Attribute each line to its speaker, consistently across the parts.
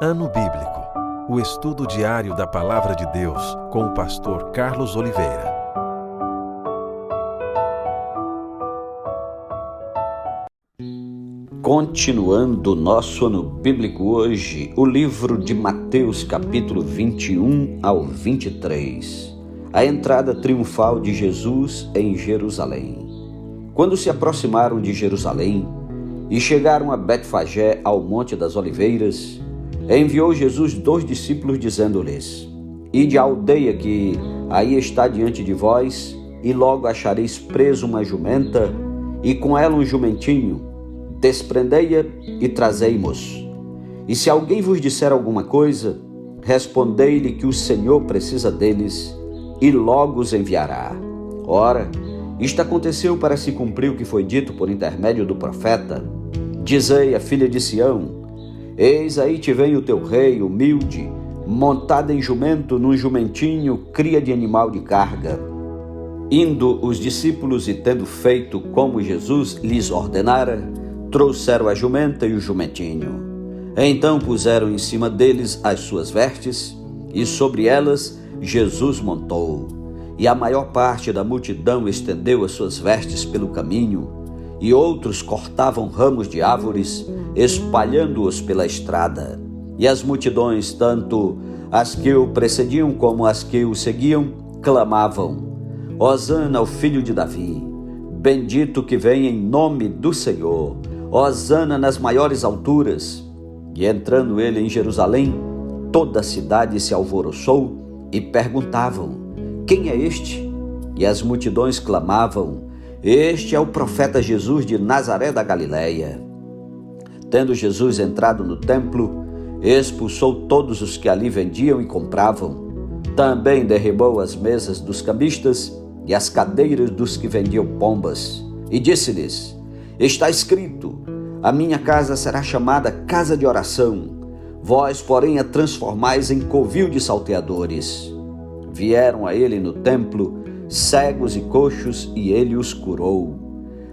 Speaker 1: Ano Bíblico, o estudo diário da Palavra de Deus com o pastor Carlos Oliveira.
Speaker 2: Continuando nosso ano bíblico hoje, o livro de Mateus, capítulo 21 ao 23. A entrada triunfal de Jesus em Jerusalém. Quando se aproximaram de Jerusalém e chegaram a Betfagé, ao Monte das Oliveiras, enviou Jesus 2 discípulos, dizendo-lhes: Ide à aldeia que aí está diante de vós, e logo achareis preso uma jumenta, e com ela um jumentinho. Desprendei-a e trazei-mos. E se alguém vos disser alguma coisa, respondei-lhe que o Senhor precisa deles, e logo os enviará. Ora, isto aconteceu para se cumprir o que foi dito por intermédio do profeta: Dizei à filha de Sião: Eis aí te vem o teu rei, humilde, montado em jumento, num jumentinho, cria de animal de carga. Indo os discípulos e tendo feito como Jesus lhes ordenara, trouxeram a jumenta e o jumentinho. Então puseram em cima deles as suas vestes, e sobre elas Jesus montou. E a maior parte da multidão estendeu as suas vestes pelo caminho, e outros cortavam ramos de árvores, espalhando-os pela estrada. E as multidões, tanto as que o precediam como as que o seguiam, clamavam: Hosana ao filho de Davi, bendito que vem em nome do Senhor, Hosana nas maiores alturas. E entrando ele em Jerusalém, toda a cidade se alvoroçou e perguntavam: Quem é este? E as multidões clamavam: Este é o profeta Jesus de Nazaré da Galileia. Tendo Jesus entrado no templo, expulsou todos os que ali vendiam e compravam. Também derribou as mesas dos cambistas e as cadeiras dos que vendiam pombas. E disse-lhes: Está escrito: A minha casa será chamada casa de oração. Vós, porém, a transformais em covil de salteadores. Vieram a ele no templo cegos e coxos, e ele os curou.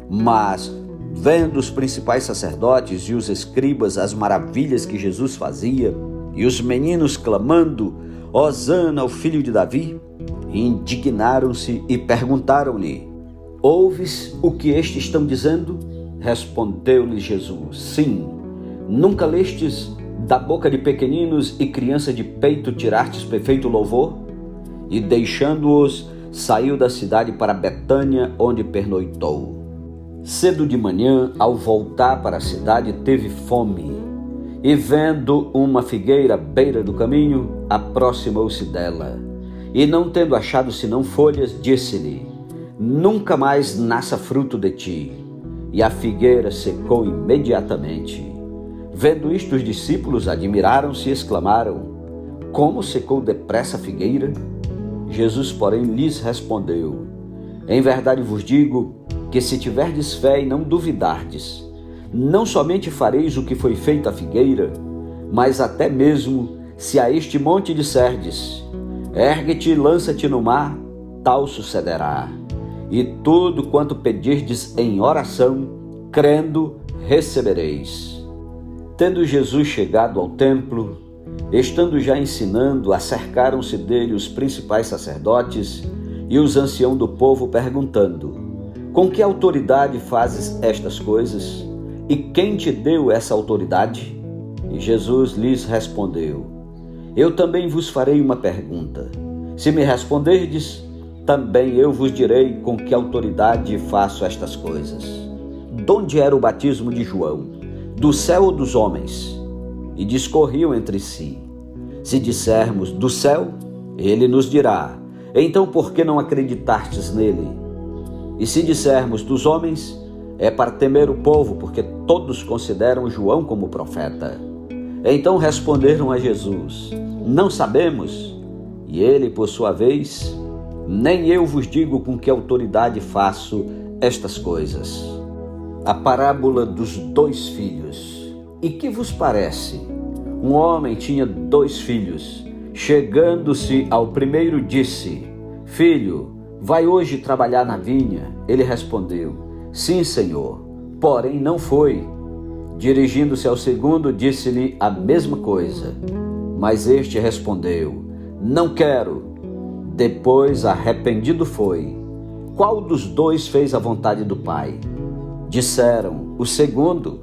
Speaker 2: Mas, vendo os principais sacerdotes e os escribas as maravilhas que Jesus fazia, e os meninos clamando: Hosana ao filho de Davi, indignaram-se e perguntaram-lhe: Ouves o que estes estão dizendo? Respondeu-lhe Jesus: Sim. Nunca lestes da boca de pequeninos e crianças de peito tirastes perfeito louvor? E deixando-os, saiu da cidade para Betânia, onde pernoitou. Cedo de manhã, ao voltar para a cidade, teve fome. E vendo uma figueira à beira do caminho, aproximou-se dela. E não tendo achado senão folhas, disse-lhe: Nunca mais nasça fruto de ti. E a figueira secou imediatamente. Vendo isto, os discípulos admiraram-se e exclamaram: Como secou depressa a figueira? Jesus, porém, lhes respondeu: Em verdade vos digo que se tiverdes fé e não duvidardes, não somente fareis o que foi feito à figueira, mas até mesmo se a este monte disserdes: Ergue-te e lança-te no mar, tal sucederá. E tudo quanto pedirdes em oração, crendo, recebereis. Tendo Jesus chegado ao templo, estando já ensinando, acercaram-se dele os principais sacerdotes e os anciãos do povo, perguntando: Com que autoridade fazes estas coisas? E quem te deu essa autoridade? E Jesus lhes respondeu: Eu também vos farei uma pergunta. Se me responderdes, também eu vos direi com que autoridade faço estas coisas. Donde era o batismo de João? Do céu ou dos homens? E discorriam entre si. Se dissermos do céu, ele nos dirá: Então por que não acreditastes nele? E se dissermos dos homens, é para temer o povo, porque todos consideram João como profeta. Então responderam a Jesus: Não sabemos. E ele, por sua vez: Nem eu vos digo com que autoridade faço estas coisas. A parábola dos 2 filhos. E que vos parece? Um homem tinha 2 filhos. Chegando-se ao primeiro, disse: Filho, vai hoje trabalhar na vinha? Ele respondeu: Sim, Senhor. Porém não foi. Dirigindo-se ao segundo, disse-lhe a mesma coisa. Mas este respondeu: Não quero. Depois, arrependido foi. Qual dos dois fez a vontade do Pai? Disseram: O segundo.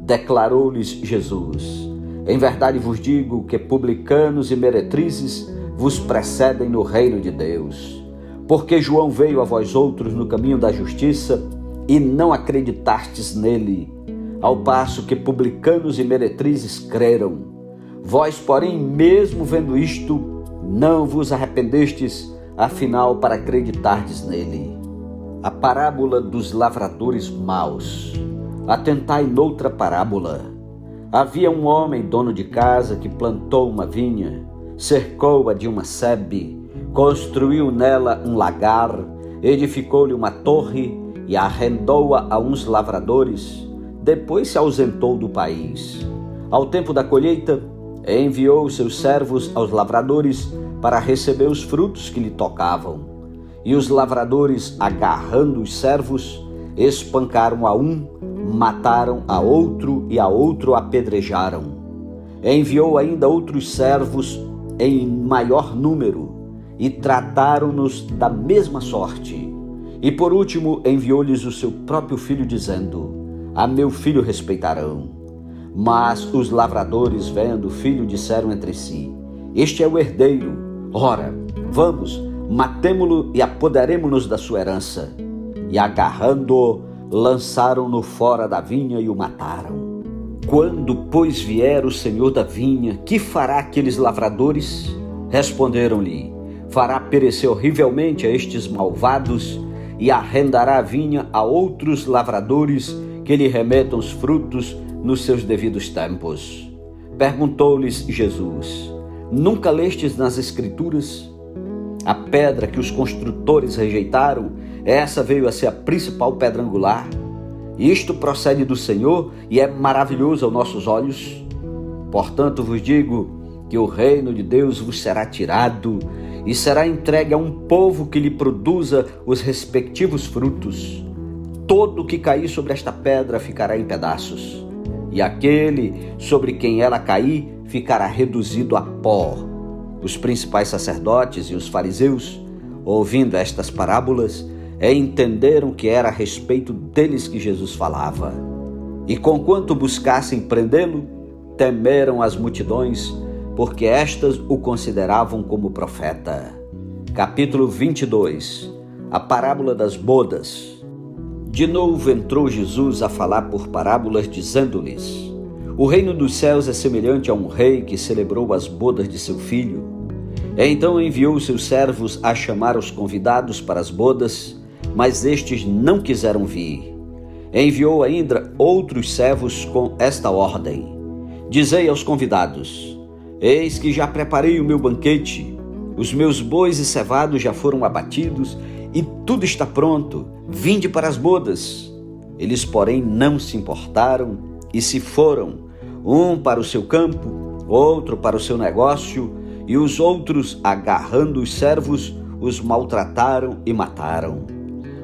Speaker 2: Declarou-lhes Jesus: Em verdade vos digo que publicanos e meretrizes vos precedem no reino de Deus. Porque João veio a vós outros no caminho da justiça e não acreditastes nele, ao passo que publicanos e meretrizes creram. Vós, porém, mesmo vendo isto, não vos arrependestes, afinal, para acreditardes nele. A parábola dos lavradores maus. Atentai noutra parábola. Havia um homem, dono de casa, que plantou uma vinha, cercou-a de uma sebe, construiu nela um lagar, edificou-lhe uma torre e arrendou-a a uns lavradores. Depois se ausentou do país. Ao tempo da colheita, enviou seus servos aos lavradores para receber os frutos que lhe tocavam. E os lavradores, agarrando os servos, espancaram a um, mataram a outro e a outro apedrejaram. Enviou ainda outros servos em maior número e trataram-nos da mesma sorte. E por último enviou-lhes o seu próprio filho, dizendo: A meu filho respeitarão. Mas os lavradores, vendo o filho, disseram entre si: Este é o herdeiro. Ora, vamos, matemo-lo e apoderemo-nos da sua herança. E agarrando-o, lançaram-no fora da vinha e o mataram. Quando, pois, vier o senhor da vinha, que fará aqueles lavradores? Responderam-lhe: Fará perecer horrivelmente a estes malvados e arrendará a vinha a outros lavradores que lhe remetam os frutos nos seus devidos tempos. Perguntou-lhes Jesus: Nunca lestes nas Escrituras? A pedra que os construtores rejeitaram, essa veio a ser a principal pedra angular. Isto procede do Senhor e é maravilhoso aos nossos olhos. Portanto vos digo que o reino de Deus vos será tirado e será entregue a um povo que lhe produza os respectivos frutos. Todo o que cair sobre esta pedra ficará em pedaços, e aquele sobre quem ela cair ficará reduzido a pó. Os principais sacerdotes e os fariseus, ouvindo estas parábolas, entenderam que era a respeito deles que Jesus falava. E conquanto buscassem prendê-lo, temeram as multidões, porque estas o consideravam como profeta. Capítulo 22. A parábola das bodas. De novo entrou Jesus a falar por parábolas, dizendo-lhes: O reino dos céus é semelhante a um rei que celebrou as bodas de seu filho. Então enviou seus servos a chamar os convidados para as bodas, mas estes não quiseram vir. Enviou ainda outros servos com esta ordem: Dizei aos convidados: Eis que já preparei o meu banquete, os meus bois e cevados já foram abatidos e tudo está pronto, vinde para as bodas. Eles, porém, não se importaram e se foram, um para o seu campo, outro para o seu negócio, e os outros, agarrando os servos, os maltrataram e mataram.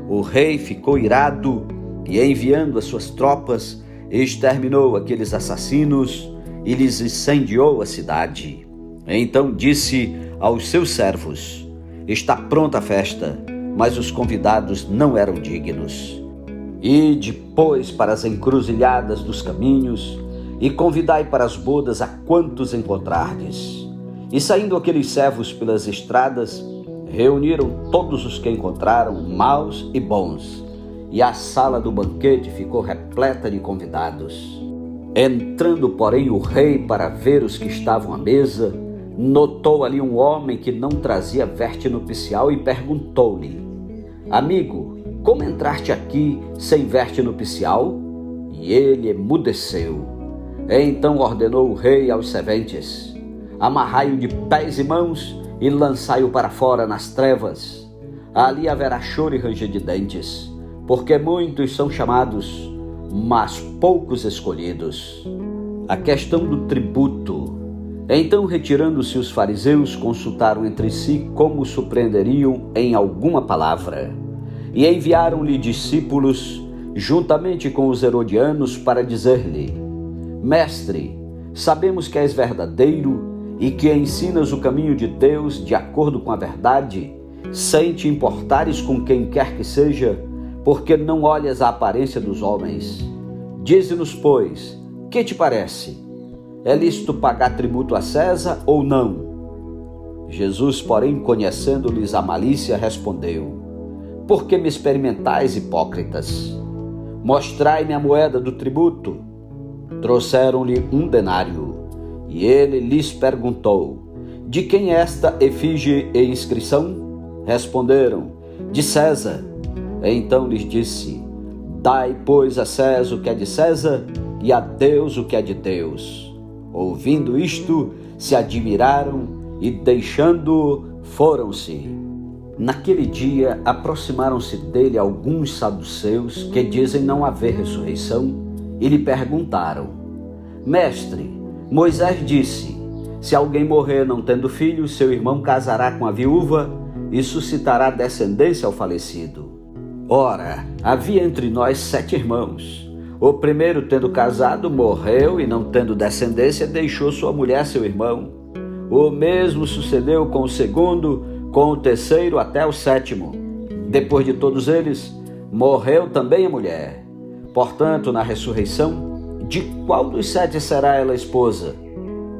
Speaker 2: O rei ficou irado e, enviando as suas tropas, exterminou aqueles assassinos e lhes incendiou a cidade. Então disse aos seus servos: Está pronta a festa, mas os convidados não eram dignos. Ide, pois, para as encruzilhadas dos caminhos e convidai para as bodas a quantos encontrardes. E saindo aqueles servos pelas estradas, reuniram todos os que encontraram, maus e bons, e a sala do banquete ficou repleta de convidados. Entrando, porém, o rei para ver os que estavam à mesa, notou ali um homem que não trazia veste nupcial e perguntou-lhe: Amigo, como entraste aqui sem veste nupcial? E ele emudeceu. Então ordenou o rei aos serventes: Amarrai-o de pés e mãos e lançai-o para fora nas trevas. Ali haverá choro e ranger de dentes, porque muitos são chamados, mas poucos escolhidos. A questão do tributo. Então, retirando-se os fariseus, consultaram entre si como o surpreenderiam em alguma palavra. E enviaram-lhe discípulos, juntamente com os herodianos, para dizer-lhe: Mestre, sabemos que és verdadeiro e que ensinas o caminho de Deus de acordo com a verdade, sem te importares com quem quer que seja, porque não olhas a aparência dos homens. Dize-nos, pois, que te parece? É lícito pagar tributo a César ou não? Jesus, porém, conhecendo-lhes a malícia, respondeu: Por que me experimentais, hipócritas? Mostrai-me a moeda do tributo. Trouxeram-lhe 1 denário, e ele lhes perguntou: De quem é esta efígie e inscrição? Responderam: De César. Então lhes disse: Dai, pois, a César o que é de César, e a Deus o que é de Deus. Ouvindo isto, se admiraram e, deixando-o, foram-se. Naquele dia, aproximaram-se dele alguns saduceus que dizem não haver ressurreição e lhe perguntaram: Mestre, Moisés disse: Se alguém morrer não tendo filho, seu irmão casará com a viúva e suscitará descendência ao falecido. Ora, havia entre nós 7 irmãos. O primeiro, tendo casado, morreu e, não tendo descendência, deixou sua mulher seu irmão. O mesmo sucedeu com o segundo, com o terceiro até o 7º. Depois de todos eles, morreu também a mulher. Portanto, na ressurreição, de qual dos 7 será ela esposa?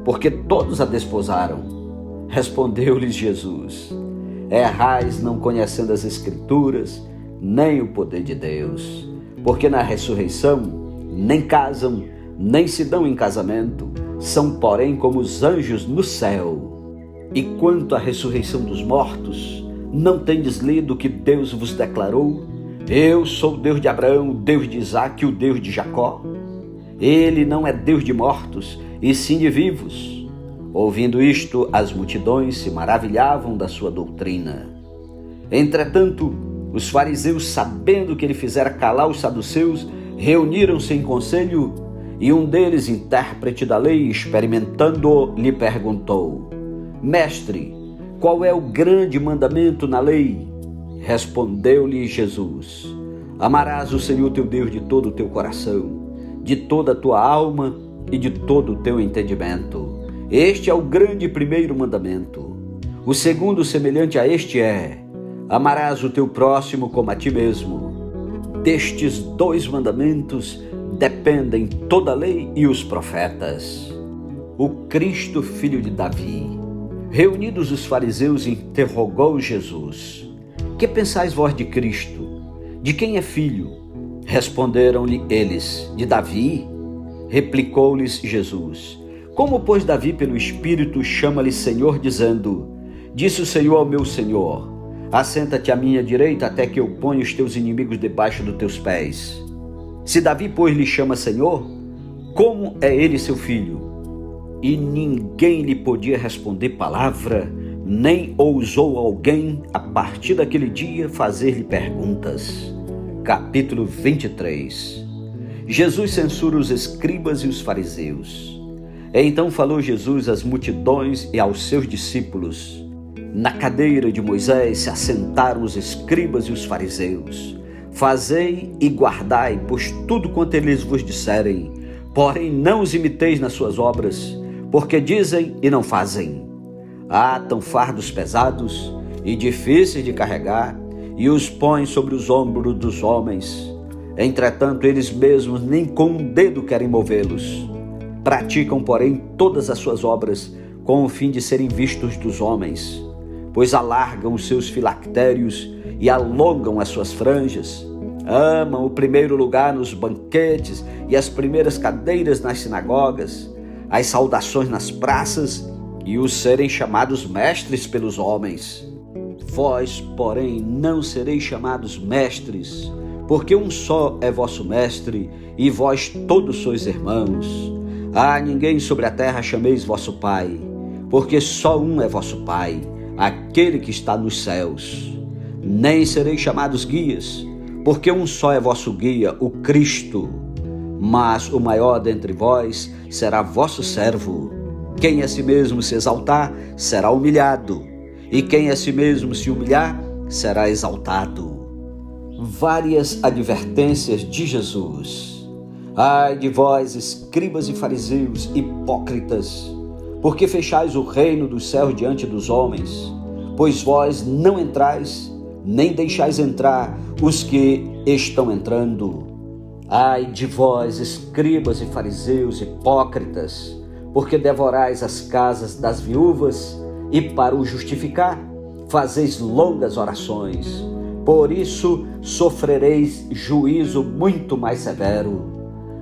Speaker 2: Porque todos a desposaram. Respondeu-lhes Jesus: Errais não conhecendo as Escrituras, nem o poder de Deus. Porque na ressurreição nem casam, nem se dão em casamento, são, porém, como os anjos no céu. E quanto à ressurreição dos mortos, não tendes lido que Deus vos declarou: Eu sou o Deus de Abraão, o Deus de Isaque e o Deus de Jacó? Ele não é Deus de mortos, e sim de vivos. Ouvindo isto, as multidões se maravilhavam da sua doutrina. Entretanto, os fariseus, sabendo que ele fizera calar os saduceus, reuniram-se em conselho, e um deles, intérprete da lei, experimentando-o, lhe perguntou: Mestre, qual é o grande mandamento na lei? Respondeu-lhe Jesus: Amarás o Senhor teu Deus de todo o teu coração, de toda a tua alma e de todo o teu entendimento. Este é o grande e primeiro mandamento. O segundo, semelhante a este, é: Amarás o teu próximo como a ti mesmo. Destes 2 mandamentos dependem toda a lei e os profetas. O Cristo, filho de Davi. Reunidos os fariseus, interrogou Jesus: Que pensais vós de Cristo? De quem é filho? Responderam-lhe eles: De Davi. Replicou-lhes Jesus: Como, pois, Davi, pelo Espírito, chama-lhe Senhor, dizendo: Disse o Senhor ao meu Senhor: Assenta-te à minha direita até que eu ponha os teus inimigos debaixo dos teus pés. Se Davi, pois, lhe chama Senhor, como é ele seu filho? E ninguém lhe podia responder palavra, nem ousou alguém, a partir daquele dia, fazer-lhe perguntas. Capítulo 23. Jesus censura os escribas e os fariseus. Então falou Jesus às multidões e aos seus discípulos: Na cadeira de Moisés se assentaram os escribas e os fariseus. Fazei e guardai, pois tudo quanto eles vos disserem, porém não os imiteis nas suas obras, porque dizem e não fazem. Atam fardos pesados e difíceis de carregar, e os põem sobre os ombros dos homens. Entretanto, eles mesmos nem com um dedo querem movê-los. Praticam, porém, todas as suas obras com o fim de serem vistos dos homens, pois alargam os seus filactérios e alongam as suas franjas. Amam o primeiro lugar nos banquetes e as primeiras cadeiras nas sinagogas, as saudações nas praças e os serem chamados mestres pelos homens. Vós, porém, não sereis chamados mestres, porque um só é vosso mestre, e vós todos sois irmãos. A ninguém sobre a terra chameis vosso Pai, porque só um é vosso Pai, aquele que está nos céus. Nem sereis chamados guias, porque um só é vosso guia, o Cristo. Mas o maior dentre vós será vosso servo. Quem a si mesmo se exaltar, será humilhado, e quem a si mesmo se humilhar, será exaltado. várias advertências de Jesus. Ai de vós, escribas e fariseus, hipócritas, porque fechais o reino dos céus diante dos homens, pois vós não entrais, nem deixais entrar os que estão entrando. Ai de vós, escribas e fariseus, hipócritas, porque devorais as casas das viúvas e, para o justificar, fazeis longas orações. Por isso sofrereis juízo muito mais severo.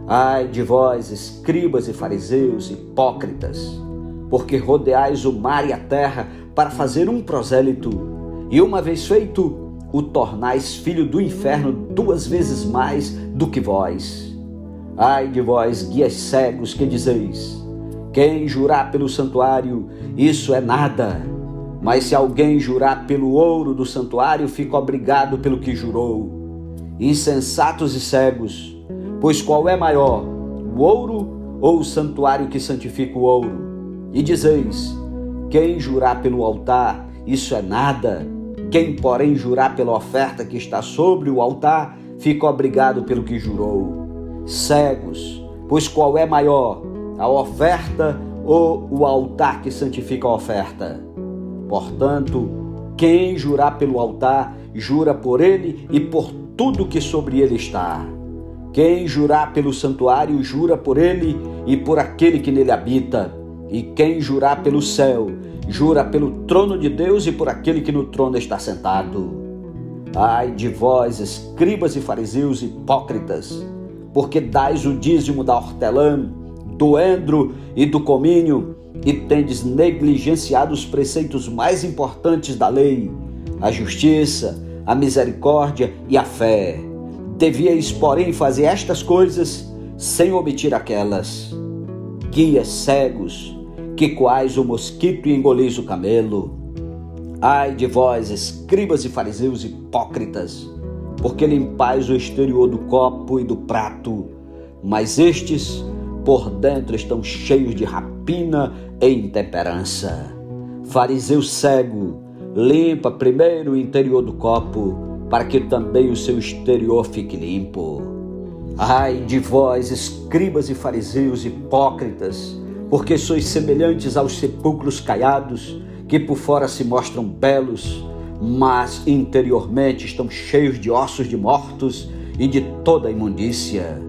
Speaker 2: Ai de vós, escribas e fariseus, hipócritas, porque rodeais o mar e a terra para fazer um prosélito, e uma vez feito, o tornais filho do inferno 2 vezes mais do que vós. Ai de vós, guias cegos, que dizeis: quem jurar pelo santuário, isso é nada. Mas se alguém jurar pelo ouro do santuário, fica obrigado pelo que jurou. Insensatos e cegos, pois qual é maior, o ouro ou o santuário que santifica o ouro? E dizeis: quem jurar pelo altar, isso é nada. Quem, porém, jurar pela oferta que está sobre o altar, fica obrigado pelo que jurou. Cegos, pois qual é maior, a oferta ou o altar que santifica a oferta? Portanto, quem jurar pelo altar, jura por ele e por tudo que sobre ele está. Quem jurar pelo santuário, jura por ele e por aquele que nele habita. E quem jurar pelo céu, jura pelo trono de Deus e por aquele que no trono está sentado. Ai de vós, escribas e fariseus hipócritas, porque dais o dízimo da hortelã, do endro e do comínio, e tendes negligenciado os preceitos mais importantes da lei, a justiça, a misericórdia e a fé. Devíeis, porém, fazer estas coisas sem omitir aquelas. Guias cegos, que coais o mosquito e engoleis o camelo. Ai de vós, escribas e fariseus hipócritas, porque limpais o exterior do copo e do prato, mas estes por dentro estão cheios de rapina e intemperança. Fariseu cego, limpa primeiro o interior do copo, para que também o seu exterior fique limpo. Ai de vós, escribas e fariseus hipócritas, porque sois semelhantes aos sepulcros caiados, que por fora se mostram belos, mas interiormente estão cheios de ossos de mortos e de toda imundícia.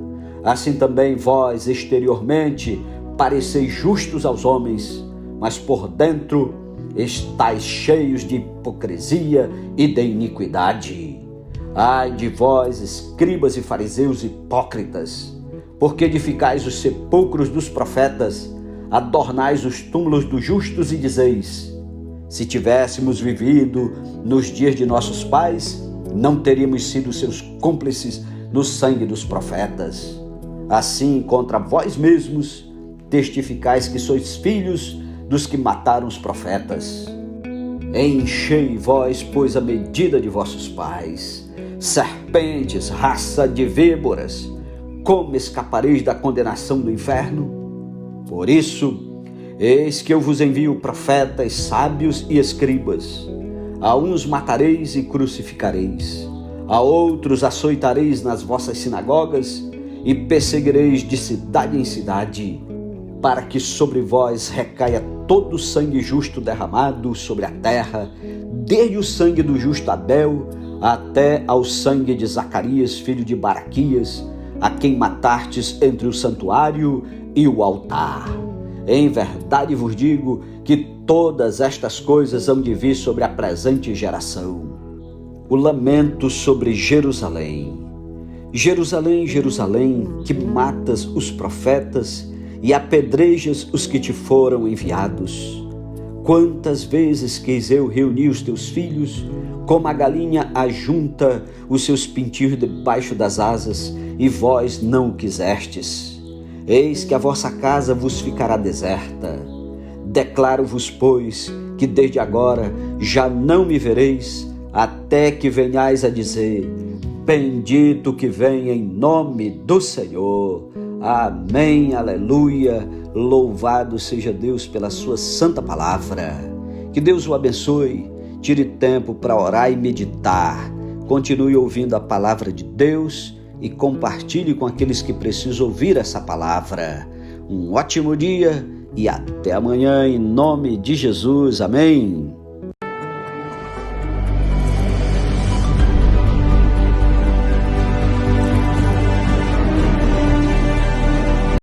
Speaker 2: Assim também vós, exteriormente, pareceis justos aos homens, mas por dentro estáis cheios de hipocrisia e de iniquidade. Ai de vós, escribas e fariseus hipócritas, porque edificais os sepulcros dos profetas, adornais os túmulos dos justos e dizeis: se tivéssemos vivido nos dias de nossos pais, não teríamos sido seus cúmplices no sangue dos profetas. Assim, contra vós mesmos, testificais que sois filhos dos que mataram os profetas. Enchei vós, pois, a medida de vossos pais. Serpentes, raça de víboras, como escapareis da condenação do inferno? Por isso, eis que eu vos envio profetas, sábios e escribas. A uns matareis e crucificareis, a outros açoitareis nas vossas sinagogas e perseguireis de cidade em cidade, para que sobre vós recaia todo o sangue justo derramado sobre a terra, desde o sangue do justo Abel até ao sangue de Zacarias, filho de Baraquias, a quem matastes entre o santuário e o altar. Em verdade vos digo que todas estas coisas hão de vir sobre a presente geração. O lamento sobre Jerusalém. Jerusalém, Jerusalém, que matas os profetas e apedrejas os que te foram enviados. Quantas vezes quis eu reunir os teus filhos, como a galinha ajunta os seus pintinhos debaixo das asas, e vós não o quisestes. Eis que a vossa casa vos ficará deserta. Declaro-vos, pois, que desde agora já não me vereis, até que venhais a dizer: bendito que vem em nome do Senhor. Amém, aleluia, louvado seja Deus pela sua santa palavra. Que Deus o abençoe, tire tempo para orar e meditar. Continue ouvindo a palavra de Deus e compartilhe com aqueles que precisam ouvir essa palavra. Um ótimo dia e até amanhã, em nome de Jesus. Amém.